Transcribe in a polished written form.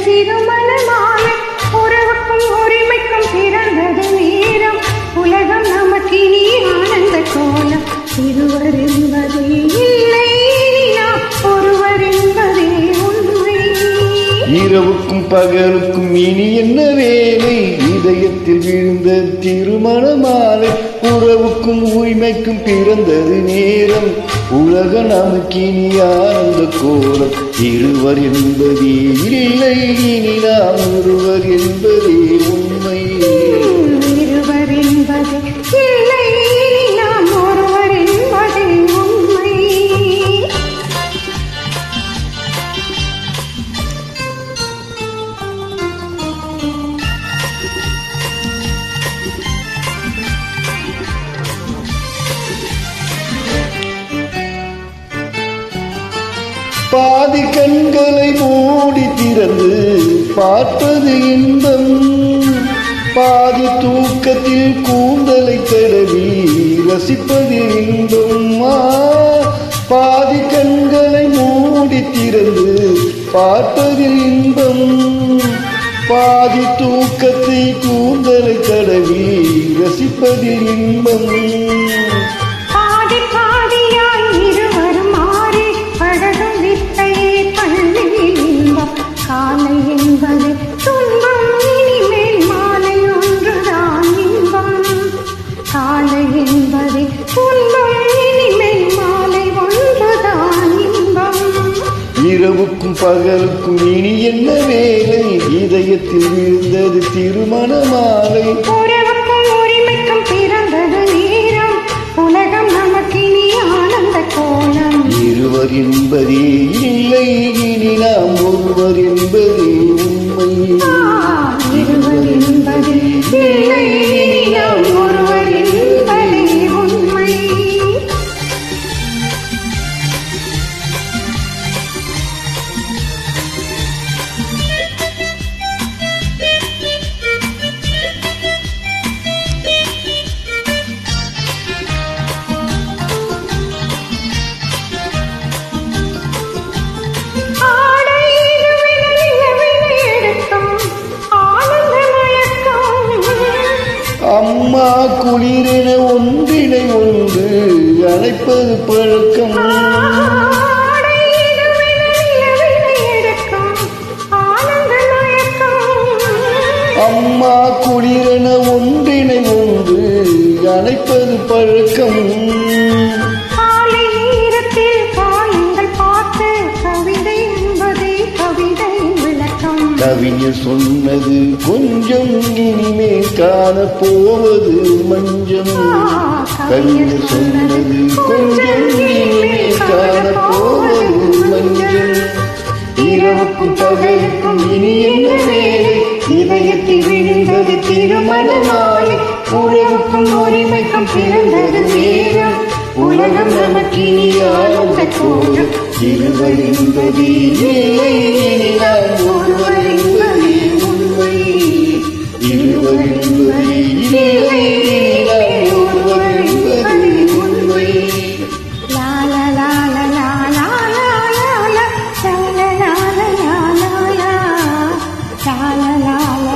திருமண மாலை உறவுக்கும் உரிமைக்கும் பிறந்தது நேரம் உலகம் நமக்கினி ஆனந்த கோலம் இருவர் என்பதே இல்லை நாம் ஒருவர் என்பதே உண்மை இரவுக்கும் பகலுக்கும் இனி என்ன வேலை இதயத்தில் விழுந்த திருமண மாலை உறவுக்கும் உரிமைக்கும் பிறந்தது நேரம் உலக நமக்கினி ஆனந்த கோலம் இருவர் என்பதே இல்லை இனி நாம் ஒருவர் என்பதே உண்மை இருவர் என்பதே இல்லை நாம் ஒருவர் என்பதே உண்மை பாதி கண்களை மூடி திறந்து பார்ப்பது இன்பம் பாதி தூக்கத்தில் கூந்தலை தடவி ரசிப்பது இன்பம் பாதி கண்களை மூடி திறந்து பார்ப்பதில் இன்பம் பாதி தூக்கத்தை கூந்தலை தடவி ரசிப்பதில் இன்பம் காலை என்பது துன்பம் இனிமேல் மாலை ஒன்றுதான் இன்பம் காலை என்பது துன்பம் இனிமேல் மாலை ஒன்றுதான் இன்பம் இரவுக்கும் பகலுக்கும் இனி என்ன வேலை இதயத்தில் விழுந்தது திருமண மாலை உறவுக்கும் உரிமைக்கும் பிறந்தது நேரம் உலகம் நமக்கினி ஆனந்த கோலம் இருவர் என்பதே இல்லை இனி நாம் ஒருவர் என்பதே உண்மை இருவர் என்பதே இல்லை இனி நாம் ஒருவர் என்பதே உண்மை அம்மா குளிரென ஒன்றினை ஒன்று அழைப்பது பழக்கம் அம்மா குளிரென ஒன்றினை ஒன்று அழைப்பது பழக்கம் கவிஞர் சொன்னது கொஞ்சம் இனிமேல் காணப்போவது மஞ்சம் கவிஞர் சொன்னது கொஞ்சம் இனிமேல் காணப்போவது மஞ்சம் இரவுக்கும் பகலுக்கும் இனி என்ன வேலை இதயத்தில் விழுந்தது திருமண மாலை உறவுக்கும் உரிமைக்கும் பிறந்தது நேரம் உலகம் நமக்கினி ஆனந்த கோலம் இருவர் என்பதே இல்லை இனி நாம் ஒருவர் என்பதே உண்மை இருவர் என்பதே இல்லை இனி நாம் ஒருவர் என்பதே உண்மை லா லா லா லா லா லா லா லா லா லா லா லா லா லா லா லா லா